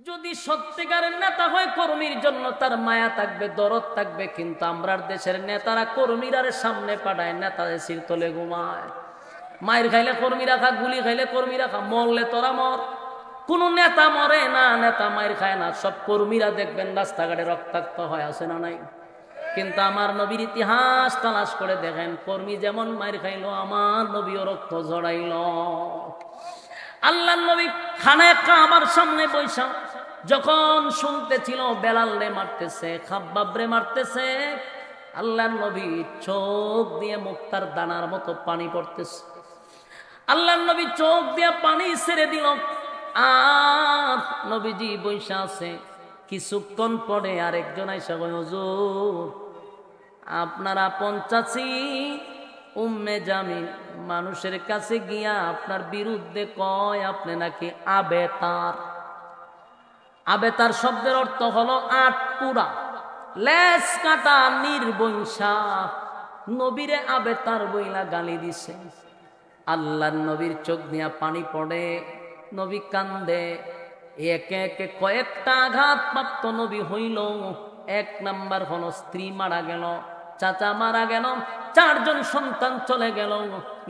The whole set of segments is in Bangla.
যদি সত্যিকারের নেতা হয় কর্মীর জন্য তার মায়া থাকবে, দরদ থাকবে, কিন্তু আমরার দেশের নেতারা কর্মীরার সামনে পাঠায়, নেতাদের সির তলে ঘুমায়। মায়ের খাইলে কর্মী রাখা, গুলি খাইলে কর্মী রাখা, মরলে তোরা মর। কোন নেতা মরে না, নেতা মায়ের খায় না, সব কর্মীরা দেখবেন রাস্তাঘাটে রক্তাক্ত হয়, আছে না নাই? কিন্তু আমার নবীর ইতিহাস তালাশ করে দেখেন, কর্মী যেমন মায়ের খাইলো, আমার নবীও রক্ত ঝরাইল। আল্লাহর নবী খানায় কাবার সামনে বৈশা যখন শুনতেছিল বেলাল রে মারতেছে, খাব্বাব রে মারতেছে, আল্লাহর নবী চোখ দিয়ে মুক্তার দানার মতো পানি পড়তেছে। আল্লাহর নবী চোখ দিয়ে পানি ছেড়ে দিল, আর নবীজি বৈশা আছে। কিছুক্ষণ পরে আরেকজন আইসা কয়, হুজুর আপনারা পঞ্চাশি উম্মে জামিল মানুষের কাছে গিয়া আপনার বিরুদ্ধে কয় আপনি নাকি আবেতার। আবেতার শব্দের অর্থ হলো আট পুরা, লেজ কাটা, নির্বংশা। নবীরে আবেতার বইলা গালি দিছে। আল্লাহর নবীর চোখ দিয়া পানি পড়ে, নবী কান্দে। একে একে কয়েকটা আঘাত প্রাপ্ত নবী হইল। এক নাম্বার হলো স্ত্রী মারা গেল, চাচা মারা গেল, চারজন সন্তান চলে গেল,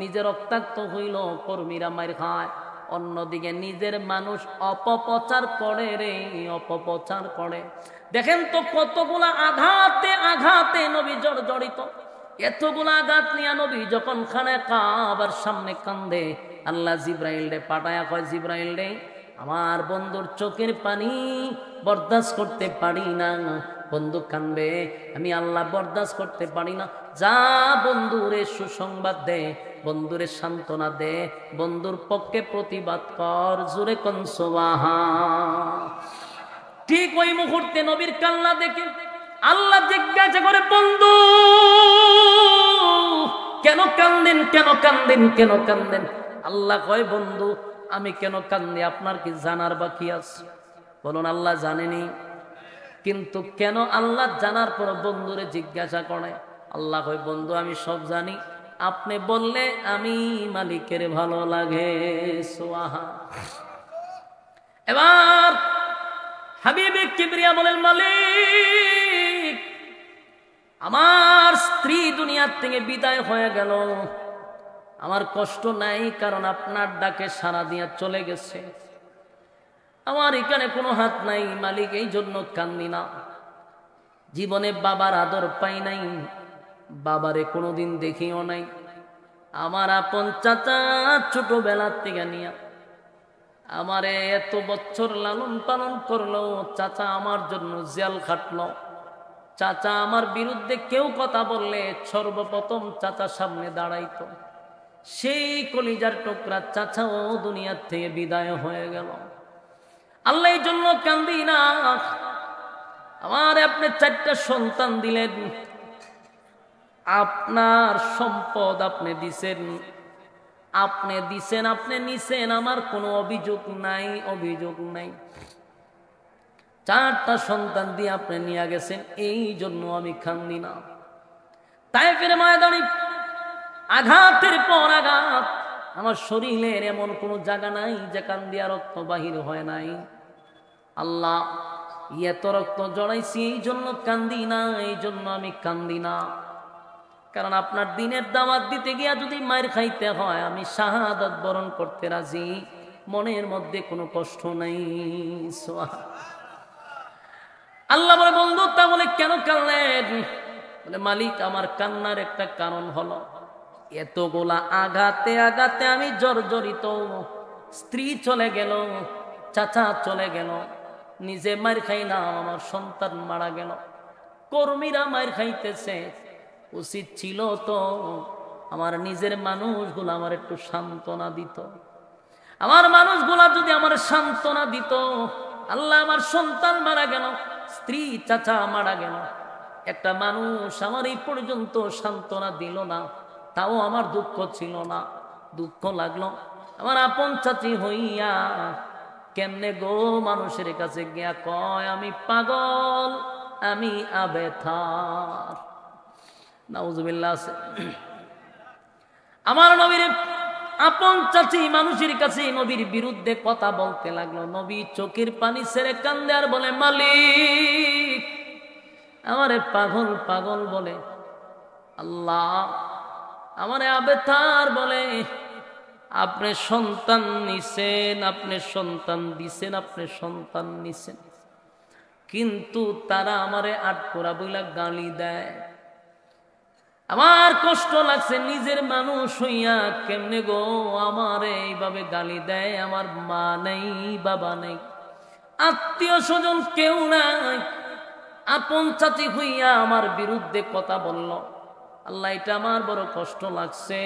নিজের রক্তাক্ত হইল, কর্মীরা মার খায়। অন্যদিকে নিজের মানুষ অপপ্রচার করে রে, অপপ্রচার করে। দেখেন তো কতগুলা আঘাতে আঘাতে নবী জর্জরিত। এতগুলা আঘাত নিয়ে নবী যখন খানায় কাবার সামনে কান্দে, আল্লাহ জিব্রাইল রে পাঠায়া কয়, জিব্রাইল রে আমার বন্ধুর চোখের পানি বরদাস্ত করতে পারি না, বন্ধু কানবে, আমি আল্লাহ বরদাস্ত করতে পারি না। যা বন্ধুরে সুসংবাদ দে, বন্ধুরে সান্ত্বনা দে, বন্ধুর পক্ষে প্রতিবাদ কর, জোরে কোন সুবহান। ঠিক ওই মুহূর্তে নবীর কান্না দেখে আল্লাহ জিজ্ঞাসা করে, বন্ধু কেন কান্দেন, কেন কান্দেন, কেন কান্দেন? আল্লাহ কয়, বন্ধু আমি কেন কান্দি আপনার কি জানার বাকি আছে? বলুন আল্লাহ জানেনি, কিন্তু কেন আল্লাহ জানার পর বন্ধুরে জিজ্ঞাসা করে? আল্লাহ কয়, বন্ধু আমি সব জানি, আপনি বললে আমি মালিকের ভালো লাগে। সুবহান। এবার হাবিবে কিবরিয়া বলেন, মালিক আমার স্ত্রী দুনিয়ার থেকে বিদায় হয়ে গেল, আমার কষ্ট নাই, কারণ আপনার ডাকে সাড়া দিয়া চলে গেছে, আমার এখানে কোনো হাত নাই মালিক, এই জন্য কান্দি না। জীবনে বাবার আদর পাই নাই, বাবারে কোনোদিন দেখিও নাই। আমার আপন চাচা ছোটবেলার থেকে নিয়া আমারে এত বছর লালন পালন করলো, চাচা আমার জন্য জেল খাটলো, চাচা আমার বিরুদ্ধে কেউ কথা বললে সর্বপ্রথম চাচা সামনে দাঁড়াইতো। সেই কলিজার টুকরা চাচাও দুনিয়ার থেকে বিদায় হয়ে গেল। আল্লাহ এই জন্য কান্দি না। আমার আপনি চারটা সন্তান দিলেন, আপনার সম্পদ আপনি দিছেন, আপনি দিছেন, আপনি নিছেন, আমার কোনো অভিযোগ নাই, অভিযোগ নাই। চারটা সন্তান দিয়ে আপনি নিয়ে গেছেন, এই জন্য আমি কান্দি না। তায়েফের ময়দানে আঘাতের পর আঘাত, আমার শরীরের এমন কোনো জায়গা নাই যেখান দিয়া রক্ত বাহির হয় নাই। আল্লাহ এত রক্ত জড়াইছি, এই জন্য কান্দি না, এই জন্য আমি কান্দি না। কারণ আপনার দিনের দাওয়াত দিতে গিয়া যদি মায়ের খাইতে হয়, আমি শাহাদাত বরণ করতে রাজি, মনের মধ্যে কোনো কষ্ট নাই। আল্লাহ বলে, বন্ধু তাহলে কেন কাঁদলেন? বলে, মালিক আমার কান্নার একটা কারণ হলো এতগুলা আঘাতে আঘাতে আমি জর্জরিত। স্ত্রী চলে গেল, চাচা চলে গেল, নিজে মার খাইলাম, আমার সন্তান মারা গেল, কর্মীরা মার খাইতেছে। উচিত ছিল তো আমার নিজের মানুষগুলো আমার একটু সান্ত্বনা দিত, আমার মানুষগুলা যদি আমার সান্ত্বনা দিত। আল্লাহ আমার সন্তান মারা গেল, স্ত্রী চাচা মারা গেল, একটা মানুষ আমার এই পর্যন্ত সান্ত্বনা দিল না, তাও আমার দুঃখ ছিল না। দুঃখ লাগলো আমার আপন চাচি হইয়া, কেমনে গো মানুষের কাছে গিয়া কয় আমি পাগল, আমি আবেথার। নাউজুবিল্লাহ। আমার নবীর আপন চাচি মানুষের কাছে নবীর বিরুদ্ধে কথা বলতে লাগলো। নবী চোখের পানি ছেড়ে কান্দে আর বলে, মালিক আমারে পাগল পাগল বলে, আল্লাহ আমারে আবেতার বলে, আপনি সন্তান নিছেন, আপনি সন্তান দিছেন, আপনি সন্তান নিছেন, কিন্তু তারা আমারে আটকোরা বইলা গালি দেয়। আমার কষ্ট লাগছে, নিজের মানুষ হইয়া কেমনে গো আমারে এইভাবে গালি দেয়। আমার মা নেই, বাবা নেই, আত্মীয় স্বজন কেউ নাই, আপন চাচি হইয়া আমার বিরুদ্ধে কথা বলল। আল্লাহ এটা আমার বড় কষ্ট লাগছে।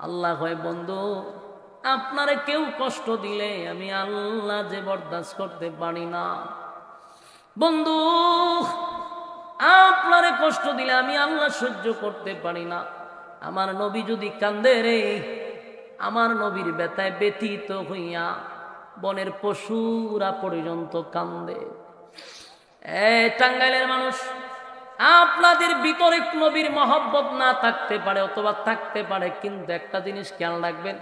আল্লাহ কয়, বন্ধু আপনারে কেউ কষ্ট দিলে আমি আল্লাহ যে বরদাস্ত করতে পারি না। বন্ধু আপনারে কষ্ট দিলে আমি আল্লাহ সহ্য করতে পারি না। আমার নবী যদি কান্দে রে, আমার নবীর ব্যথায় ব্যথিত হইয়া বনের পশুরা পর্যন্ত কান্দে। টাঙ্গাইলের মানুষ, আপনাদের ভিতরে নবীর মহব্বত না থাকতে পারে অথবা থাকতে পারে, কিন্তু একটা জিনিস খেয়াল রাখবেন,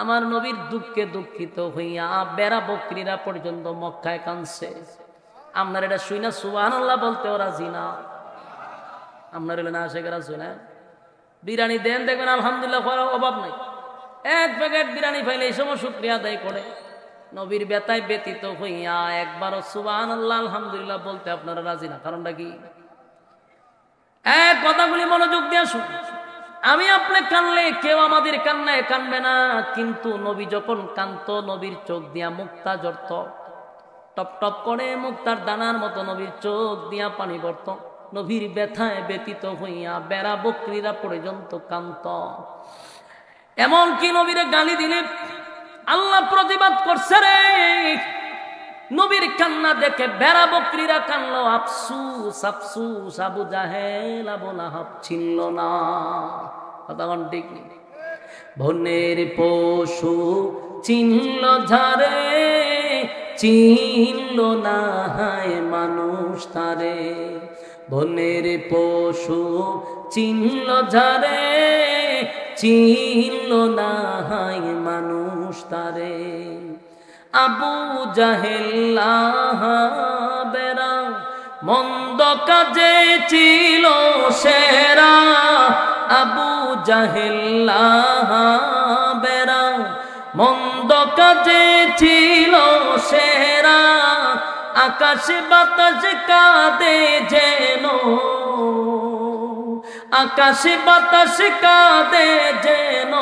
আমার নবীর দুঃখে দুঃখিত হইয়া বেড়া বকরিরা পর্যন্ত মক্কায় কাঁদছে। আপনার এটা শুই না সুবহানাল্লাহ বলতে ওরা জিনা, আপনার এলে না আশেকেরা শুনে বিরিয়ানি দেন, দেখবেন আলহামদুলিল্লাহ করার অভাব নাই। এক প্যাকেট বিরিয়ানি পাইলে এই সময় শুকরিয়া আদায় করে। নবীর ব্যথায় ব্যতীত হইয়া একবারও সুবহানাল্লাহ আলহামদুলিল্লাহ বলতে আপনারা রাজি না। কারণটা কি? এক কথাগুলি মনোযোগ দিয়ে শুন। আমি আপনি কানলে কেউ আমাদের কান্নায় কানবে না, কিন্তু নবী যখন কান্ত, নবীর চোখ দিয়া মুক্তা জড়ত, টপ টপ করে মুক্তার দানার মতো নবীর চোখ দিয়া পানি পড়ত। নবীর ব্যথায় ব্যতীত হইয়া বেড়া বকরিরা পর্যন্ত কান্ত। এমনকি নবীরে গালি দিলে আল্লাহ প্রতিবাদ করছে রে। নবীর কান্না দেখে বেড়া বকরিরা কানলো, আফসুস আফসুস আবু জাহেল আবু লাহাব ছিল না। কথা কোন ঠিক নেই। বনের পশু চিনল ঝারে, চিনল না হায় মানুষ তারে। বনের পশু চিনল ঝারে, চিনল না হায় মানুষ তারে। আবু জাহেল বেড়া মন্দ কাজে ছিল সেরা। আবু জাহেল বেড়া মন্দ কাজে ছিল সেরা। আকাশ বাতাস কাঁদে যেন, আকাশ বাতাস কাঁদে যেন,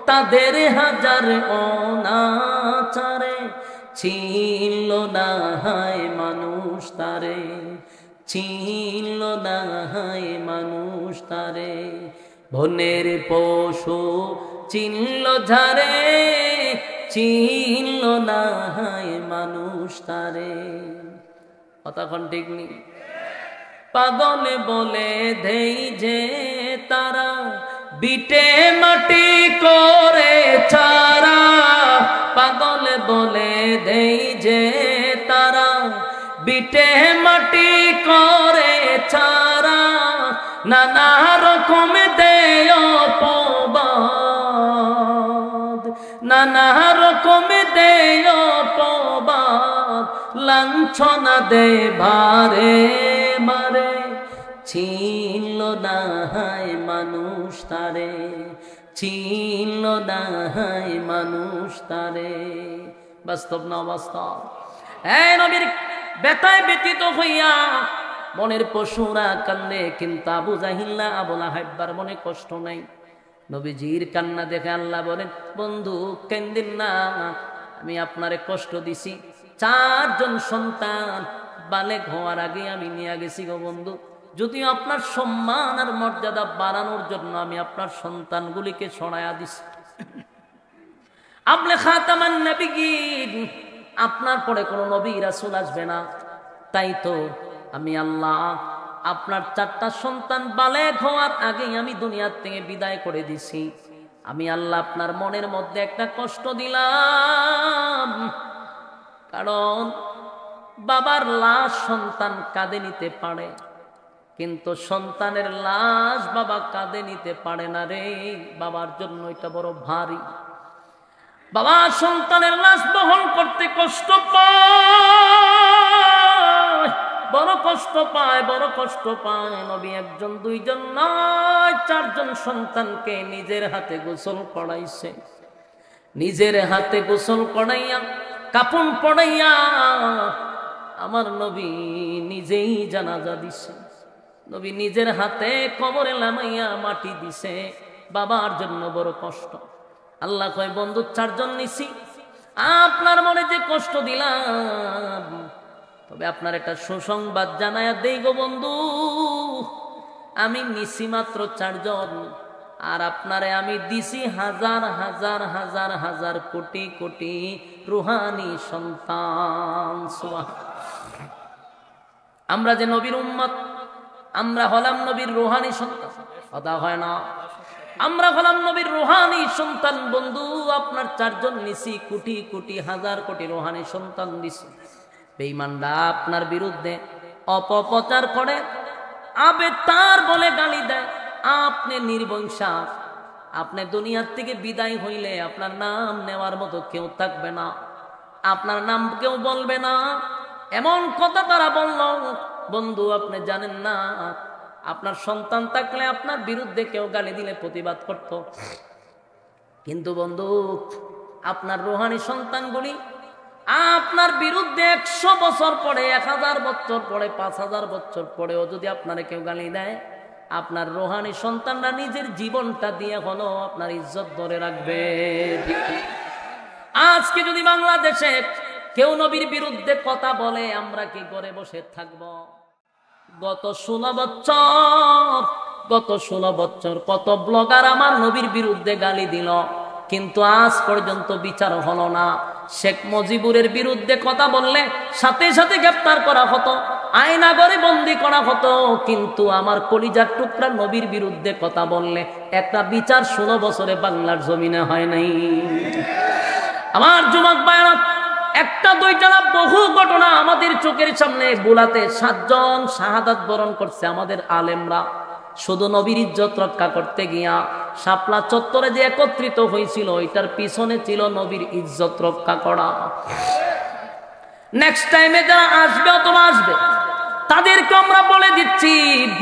তাদের হাজার অনাচারে। ছিল না হায় মানুষ তারে, ছিল না হায় মানুষ তারে। বনের পশু চিনল ঝারে, চিনল না হায় মানুষ তারে। কতক্ষণ ঠিক নেই। পাগল বলে দেই যে তারা, বিটে মাটি করে ছাড়া। পাগল বলে দেই যে তারা, বিটে মাটি করে ছাড়া। নানা রকম দেয় অপবাদ, নানা রকম দেয় অপবাদ। লাঞ্ছনা দে ভারে মারে, ছিল না হায় মানুষ তারে, ছিল না হায় মানুষ তারে। বাস্তব না বাস্তব? এই নবীর ব্যথায় ব্যতীত হইয়া মনের পশুরা কান্দে, কিন্তু আবু জাহিল্লা আবু লাহাবার মনে কষ্ট নাই। নবীজির কান্না দেখে আল্লাহ বলেন, বন্ধু কেন্দিন না, আমি আপনারে কষ্ট দিছি। 4 জন সন্তান বালেগ হওয়ার আগে আমি নিয়ে গেছি গো বন্ধু। যদিও আপনার সম্মান আর মর্যাদা বাড়ানোর জন্য আমি আপনার সন্তানগুলিকে ছড়াইয়া দিছি। আপনি খাতামান নবিয়্যিন, আপনার পরে কোনো নবী রাসূল আসবে না। তাই তো আমি আল্লাহ আপনার 4টা সন্তান বালেগ হওয়ার আগেই আমি দুনিয়ার থেকে বিদায় করে দিছি। আমি আল্লাহ আপনার মনের মধ্যে একটা কষ্ট দিলাম, কারণ বাবার লাশ সন্তান কাঁধে নিতে পারে, কিন্তু সন্তানের লাশ বাবা কাঁধে নিতে পারে না রে, বাবার জন্য এটা বড় ভারী। বাবা সন্তানের লাশ বহন করতে কষ্ট পায়, বড় কষ্ট পায়, বড় কষ্ট পায়। নবী একজন দুইজন নয়, চারজন সন্তানকে নিজের হাতে গোসল করাইছে, নিজের হাতে গোসল করাইয়া কাপন পড়াইয়া আমার নবী নিজেই জানাজা দিছে। নবী নিজের হাতে কবরে নামাইয়া মাটি দিছে। বাবার জন্য বড় কষ্ট। আল্লাহ কয় বন্ধু চারজন নিছি, আপনার মনে যে কষ্ট দিলাম, তবে আপনার একটা সুসংবাদ জানায়া দেই গো বন্ধু, আমি নিছি মাত্র চারজন, আর আপনারে আমি দিছি হাজার হাজার হাজার হাজার কোটি কোটি রুহানি সন্তান। আমরা যে নবীর উম্মত, আমরা হলাম নবীর রুহানি সন্তান, কথা হয় না? আমরা হলাম নবীর রুহানি সন্তান। বন্ধু আপনার চারজন নিছি, কোটি কোটি হাজার কোটি রুহানি সন্তান দিছি। বেঈমানরা আপনার বিরুদ্ধে অপপ্রচার করে, আবে তার বলে গালি দেয়, আপনি নির্বংশা, আপনি দুনিয়ার থেকে বিদায় হইলে আপনার নাম নেওয়ার মতো কেউ থাকবে না, আপনার নাম কেউ বলবে না, এমন কথা তারা বলল। বন্ধু আপনি জানেন না, আপনার সন্তান থাকলে আপনার বিরুদ্ধে কেউ গালি দিলে প্রতিবাদ করত, কিন্তু বন্ধু আপনার রুহানি সন্তানগুলি আপনার বিরুদ্ধে 100 বছর পরে, 1000 বছর পরে, 5000 বছর পরেও যদি আপনারা কেউ গালি দেয়, আপনার রুহানি সন্তানরা নিজের জীবনটা দিয়ে হলো আপনার ইজ্জত ধরে রাখবে। আজকে যদি বাংলাদেশে কেউ নবীর বিরুদ্ধে কথা বলে, আমরা কি করে বসে থাকব? গত 16 বছর কত ব্লগার আমার নবীর বিরুদ্ধে গালি দিল, কিন্তু আজ পর্যন্ত বিচার হলো না। শেখ মুজিবুরের বিরুদ্ধে কথা বললে সাথে সাথে গ্রেফতার করা হতো, আয়নাঘরে বন্দি করা হতো, কিন্তু আমার কলিজার টুকরা নবীর বিরুদ্ধে কথা বললে একটা বিচার 16 বছরে বাংলার জমিনে হয় নাই। আমার যুবক ভাইরা, একটা দুইটা না, বহু ঘটনা আমাদের চোখের সামনে। বুলাতে 7 জন শাহাদাত বরণ করছে আমাদের আলেমরা, শুধু নবীর ইজ্জত রক্ষা করতে গিয়া। শাপলা চত্বরে যে একত্রিত হয়েছিল, ওইটার পিছনে ছিল নবীর ইজ্জত রক্ষা করা। নেক্সট টাইমে যারা আসবে অথবা আসবে, তাদেরকে আমরা বলে দিচ্ছি,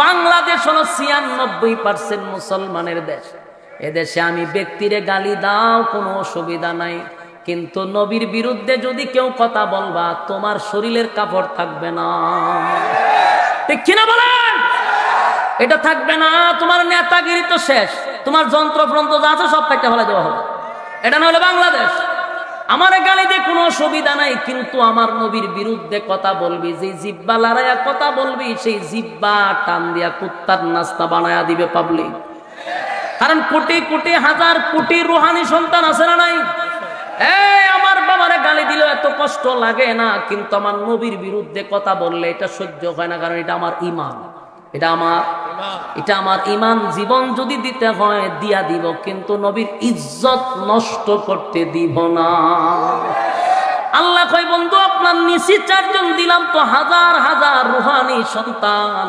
বাংলাদেশ হলো 96% মুসলমানের দেশ। এদেশে আমি ব্যক্তিরে গালি দাও, কোনো অসুবিধা নাই, কিন্তু নবীর বিরুদ্ধে যদি কেউ কথা বলবা, তোমার শরীরের কাপড় থাকবে না, ঠিক কিনা বলেন? এটা থাকবে না। তোমার নেতাগিরি তো শেষ, তোমার যন্ত্রফ্রন্ত্র যা আছে সব কাটতে ফেলে দেওয়া হবে। এটা না হলে বাংলাদেশ। আমার গালি দিয়ে কোনো অসুবিধা নাই, কিন্তু আমার নবীর বিরুদ্ধে কথা বলবি, যে জিব্বা লড়াইয়া কথা বলবি, সেই জিব্বা টান দিয়া কুত্তার নাস্তা বানায়া দিবে পাবলিক। কারণ কোটি কোটি হাজার কোটি রুহানি সন্তান আছে না নাই? আমার বাবারে গালি দিলে এত কষ্ট লাগে না, কিন্তু আমার নবীর বিরুদ্ধে কথা বললে এটা সহ্য হয় না, কারণ এটা আমার ঈমান, এটা আমার ঈমান। জীবন যদি দিতে হয় দিয়া দিব, কিন্তু নবীর ইজ্জত নষ্ট করতে দিব না। আল্লাহ কয় বন্ধু আপনার নিচে 4 জন দিলাম, তো হাজার হাজার রুহানি সন্তান,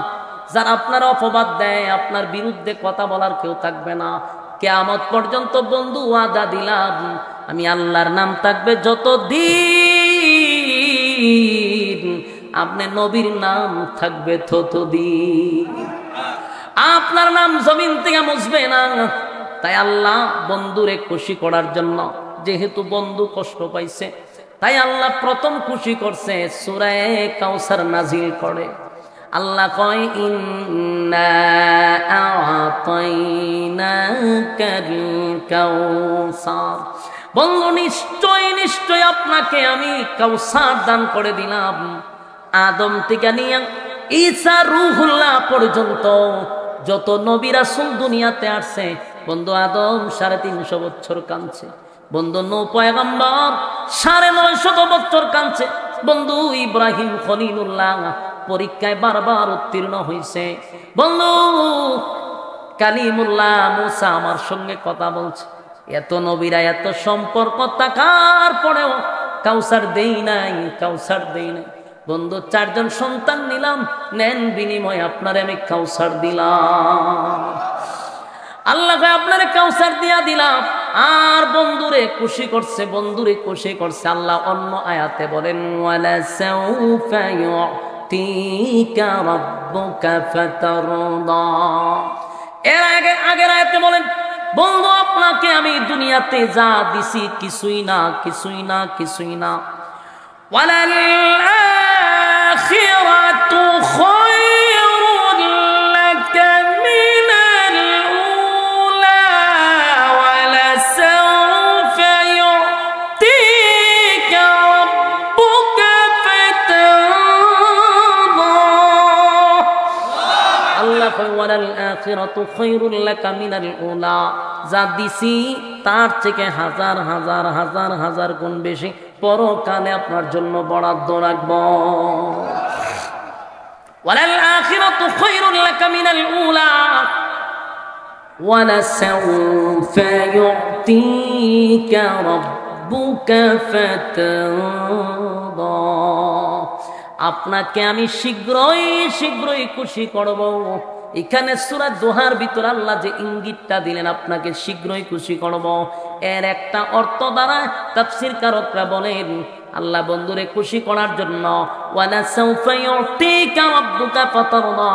যারা আপনার অপবাদ দেয়, আপনার বিরুদ্ধে কথা বলার কেউ থাকবে না কিয়ামত পর্যন্ত। বন্ধু ওয়াদা দিলাম, আমি আল্লাহর নাম থাকবে যতদিন, আপনি নবীর নাম থাকবে ততদিন, আপনার নাম জমিন থেকে মুছবে না। তাই আল্লাহ বন্ধুরে খুশি করার জন্য, যেহেতু বন্ধু কষ্ট পাইছে, তাই আল্লাহ প্রথম খুশি করছে, সূরা কাউসার নাজিল করে। আল্লাহ কয় ইন্না আ'তাইনাকাল কাউসার, বন্ধু নিশ্চয় নিশ্চয় আপনাকে আমি কাউসার দান করে দিলাম। আদম থেকে নিয়ে ঈসা রূহুল্লাহ পর্যন্ত যত নবী রাসূল দুনিয়াতে আসছে, বন্ধু আদম 350 বছর কাঁদছে, বন্ধু নূহ পয়গম্বর 950 বছর কাঁদছে, বন্ধু ইব্রাহিম খলিলুল্লাহ পরীক্ষায় বারবার উত্তীর্ণ হয়েছে, বন্ধু কালিমুল্লাহ মুসা আমার সঙ্গে কথা বলছে। এত নবীরা এত সম্পর্ক থাকার পরেও কাউসার দেই নাই, কাউসার দেই নাই। বন্ধু 4 জন সন্তান নিলাম, নেন বিনিময়ে আপনারে আমি কাউসার দিলাম। আল্লাহ আপনারে কাউসার দিয়া দিলাম। আর বন্ধুরে খুশি করছে, বন্ধুরে খুশি করছে। আল্লাহ অন্য আয়াতে বলেন ওয়ালা সাউফা ইউতিকা রাব্বুকা ফাতারদা। এর আগের আয়াতে বলেন বন্ধু আপনাকে আমি দুনিয়াতে যা দিছি কিছুই না, কিছুই না, কিছুই না। ওয়ালাল আখিরাতু খায়রুন লাকা মিনাল উলা ওয়ালা সাউফা ইউতিকা রাব্বুকা ফাতারদা। আল্লাহ কয় ওয়ালাল আখিরাতু খায়রুন লাকা মিনাল উলা, যা দিছি তার থেকে হাজার হাজার হাজার হাজার গুণ বেশি পরকালে আপনার জন্য বরাদ্দ রাখব। ওয়ালাল আখিরাতু খায়রুন লাকা মিনাল উলা ওয়ালা সাউফা ইউতিকা রাব্বুকা ফাতারদা। আপনাকে আমি শীঘ্রই শীঘ্রই খুশি করব। এখানে সূরা দোহার ভিতর আল্লাহ যে ইঙ্গিতটা দিলেন আপনাকে শীঘ্রই খুশি করব, এর একটা অর্থ দ্বারা তাফসীর কারকরা বলেন আল্লাহ বন্ধুরে খুশি করার জন্য ওয়ালা সাউফা ইউতিকা রাব্বুকা ফাতারদা,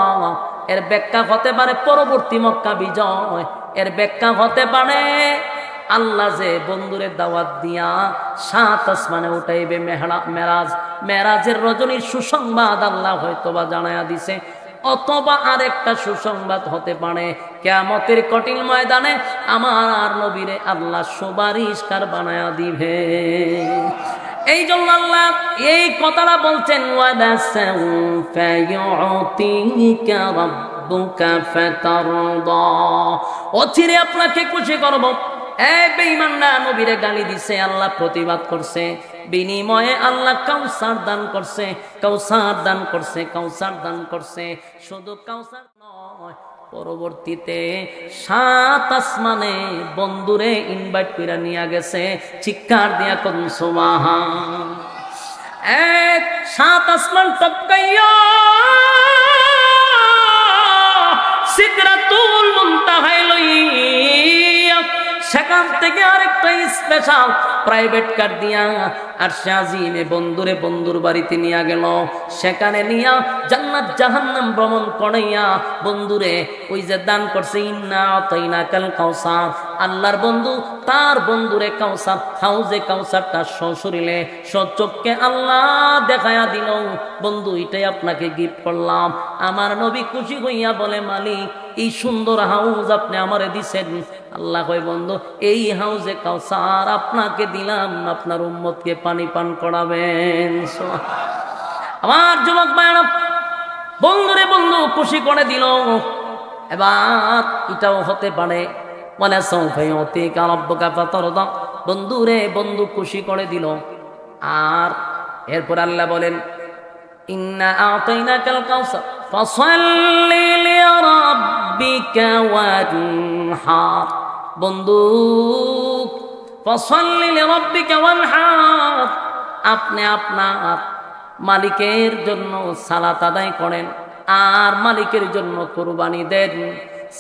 এর ব্যাখ্যা হতে পারে পরবর্তী মক্কা বিজয়, এর ব্যাখ্যা হতে পারে আল্লাহ যে বন্ধুরে দাওয়াত দিয়া 7 আসমানে উঠাইবে, মেরাজের রজনীর সুসংবাদ আল্লাহ হয়তোবা জানায়া দিছে। অথবা আরেকটা সুসংবাদ হতে পারে কিয়ামতের কঠিন ময়দানে আমার নবীরে আল্লাহ সুপারিশকার বানায়া দিবে। এই জন্য আল্লাহ এই কথাটা বলছেন ওয়ালা সাউফা ইউতিকা রাব্বুকা ফাতারদা, অচিরে আপনাকে খুশি করব। এই বেঈমানরা নবীরে গালি দিছে, আল্লাহ প্রতিবাদ করছে, বিনিময়ে আল্লাহ কাউসার দান করছে, কাউসার দান করছে, কাউসার দান করছে। শুধু কাউসার নয়, পরবর্তীতে 7 আসমানে বন্ধুরে ইনভাইট করে নিয়ে গেছে। চিৎকার দিয়া কোন সুবহান। 7 আসমান টপকাইয়া সিদরাতুল মুনতাহা লইয়া সেখান থেকে আরেকটা স্পেশাল প্রাইভেট কার দিয়া আরশে আজিমে বন্ধুরে বন্ধুর বাড়িতে নিয়ে গেল। সেখানে নিয়া জান্নাত জাহান্নাম ভ্রমণ করাইয়া বন্ধুরে ওই যে দান করছে ইন্না আতাইনাকাল কাউসার, আল্লাহর বন্ধু তার বন্ধুরে কাউসার, হাউজে কাউসারটা সশরীরে সচক্ষে আল্লাহ দেখায়া দিল, বন্ধু এটাই আপনাকে গিফট করলাম। আমার নবী খুশি হইয়া বলে মালিক এই সুন্দর হাউজ আপনি আমারে দিছেন। আল্লাহ কয় বন্ধু এই হাউজে কাউসার আপনাকে দিলাম, আপনার উম্মতকে পানি পান করাবেন। আমার যুবক ভাইরা বন্ধুরে বন্ধু খুশি করে দিল। এবার এটাও হতে পারে ওয়ালা সাউফা ইউতিকা রাব্বুকা ফাতারদা, বন্ধুরে বন্ধু খুশি করে দিল। আর এরপর আল্লাহ বলেন ইন্না আতাইনাকাল কাউসার ফাসাল্লি লিরাব্বিকা ওয়ানহার, বন্ধু ফাসাল্লি লিরাব্বিকা ওয়ানহার, আপনি আপনার মালিকের জন্য সালাত আদায় করেন আর মালিকের জন্য কুরবানি দেন,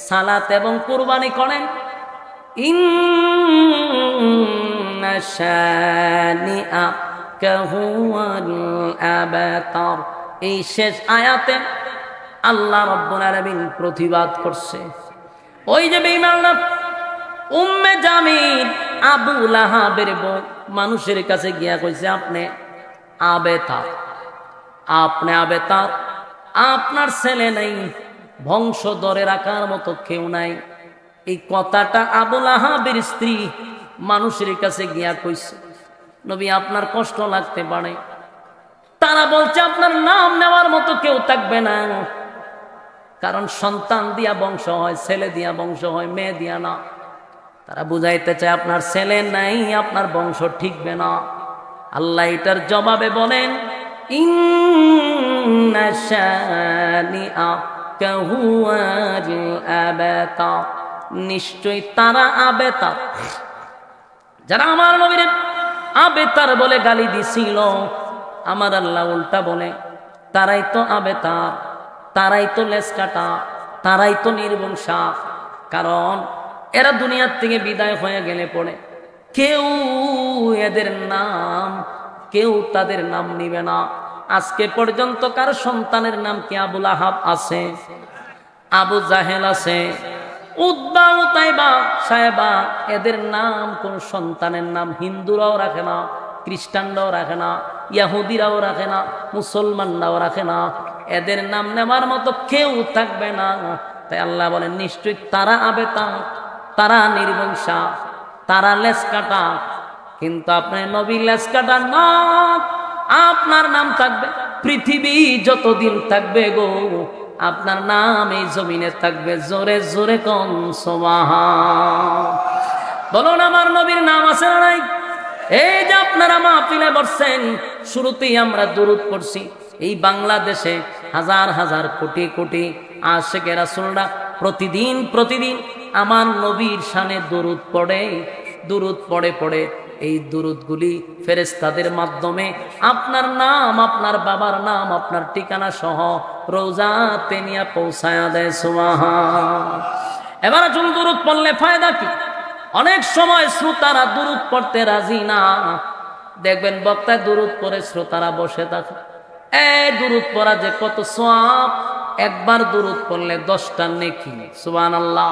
সালাত এবং কুরবানি করেন। ইন্না শানিআকা হুয়াল আবতার, এই শেষ আয়াতে আল্লাহ রাব্বুল আলামিন প্রতিবাদ করছে। ওই যে বেঈমানরা উম্মে জামিল আবু লাহাবের বউ মানুষের কাছে গিয়া কইছে আপনি আবেতার, আপনি আবেতার, আপনার ছেলে নাই, বংশ ধরে রাখার মতো কেউ নাই। এই কথাটা আবু লাহাবের স্ত্রী মানুষের কাছে গিয়া কইছে। নবী আপনার কষ্ট লাগতে পারে, তারা বলছে আপনার নাম নেওয়ার মতো কেউ থাকবে না, কারণ সন্তান দিয়া বংশ হয়, ছেলে দিয়া বংশ হয়, মেয়ে দিয়া না। তারা বুঝাইতে চায় আপনার ছেলে নাই, আপনার বংশ ঠিকবে না। আল্লাহ এটার জবাবে বলেন ইন্না শানিআকা হুয়াল আবতার, নিশ্চয়ই তারা আবেতার, যারা আমার নবীর আবেতার বলে গালি দিছিল আমার আল্লাহ উল্টা বলে, তারাই তো আবেতার, তারাই তো লেজ কাটা, তারাই তো নির্বংশা। কারণ এরা দুনিয়ার থেকে বিদায় হয়ে গেলে পড়ে কেউ এদের নাম, কেউ তাদের নাম নিবে না। আজকে পর্যন্ত কার সন্তানের নাম কি আবুল আহাব আছে, আবু জাহেল আছে, উদ্বা উতাইবা সাহেবা, এদের নাম কোন সন্তানের নাম হিন্দুরাও রাখে না, খ্রিস্টানরাও রাখে না, ইয়াহুদিরাও রাখে না, মুসলমানরাও রাখে না। এদের নাম নেওয়ার মতো কেউ থাকবে না। তাই আল্লাহ বলেন নিশ্চয়ই তারা আবেতা, তারা নির্বংশা, তারা লেজ কাটা। কিন্তু আপনার নবী লেজ কাটা না, আপনার নাম থাকবে পৃথিবী যতদিন থাকবে গো, আপনার নাম এই জমিনে থাকবে। জোরে জোরে কোন সুবহান। বলুন আমার নবীর নাম আছে না নাই? এই যে আপনারা মাহফিলে বসছেন, শুরুতেই আমরা দুরূদ পড়ছি। এই বাংলাদেশে হাজার হাজার কোটি কোটি আশিকে রাসূলরা প্রতিদিন প্রতিদিন আমার নবীর শানে দুরূদ পড়ে, দুরূদ পড়ে পড়ে এই দুরূদগুলি ফেরেশতাদের মাধ্যমে আপনার নাম, আপনার বাবার নাম, আপনার ঠিকানা সহ রওজাতে নিয়ে পৌঁছায়া দেয়। সুবহান। এবার চুল দুরূদ পড়লে ফায়দা কি? অনেক সময় শ্রোতারা দুরূদ পড়তে রাজি না, দেখবেন বক্তায় দুরূদ পড়ে শ্রোতারা বসে থাকে। এই দুরূদ পড়া যে কত সওয়াব, একবার দুরূদ পড়লে 10টা নেকি। সুবহানাল্লাহ।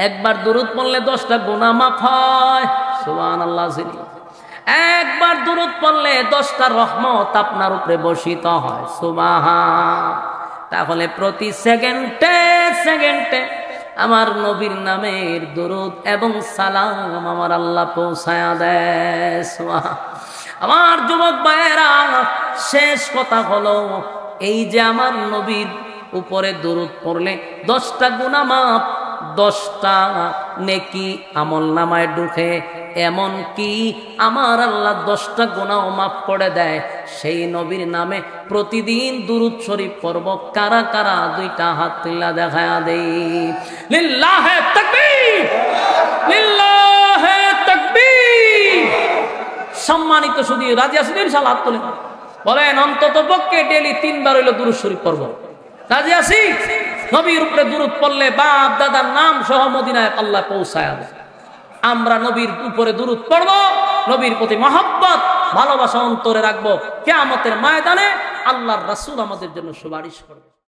একবার দুরূদ পড়লে 10টা গুনাহ মাফ হয়। সুবহানাল্লাহ। একবার দুরূদ পড়লে 10টা রহমত আপনার উপরে বর্ষিত হয়। সুবহান। তাহলে প্রতি সেকেন্ডে সেকেন্ডে আমার নবীর নামের দুরূদ এবং সালাম আমার আল্লাহ পৌঁছায়া দেয়। সুবহান। আমার যুবক ভাইয়েরা, শেষ কথা হলো এই যে আমার নবীর উপরে দুরূদ পড়লে 10টা গুনাহ মাফ, 10টা নেকি আমল নামায় ঢুকে, এমন কি আমার আল্লাহ 10টা গুনাহ মাফ করে দেয়। সেই নবীর নামে প্রতিদিন দুরূদ শরীফ পড়ব। কারা কারা 2টা হাত তুলে দেখায়া দেই। লিল্লাহে তাকবীর, লিল্লাহে তাকবীর। সম্মানিত শুধু রাজি আছেন ইনশাআল্লাহ? হাত তুলে বলেন অন্তত পক্ষে ডেইলি 3 বার হইলো দুরূদ শরীফ পড়ব। রাজি আছি? নবীর উপরে দুরূদ পড়লে বাপ দাদার নাম সহ মদিনায় আল্লাহ পৌঁছায়া দেয়। আমরা নবীর উপরে দুরূদ পড়ব, নবীর প্রতি মহব্বত ভালোবাসা অন্তরে রাখবো। কিয়ামতের ময়দানে আল্লাহর রাসূল আমাদের জন্য সুপারিশ করবে।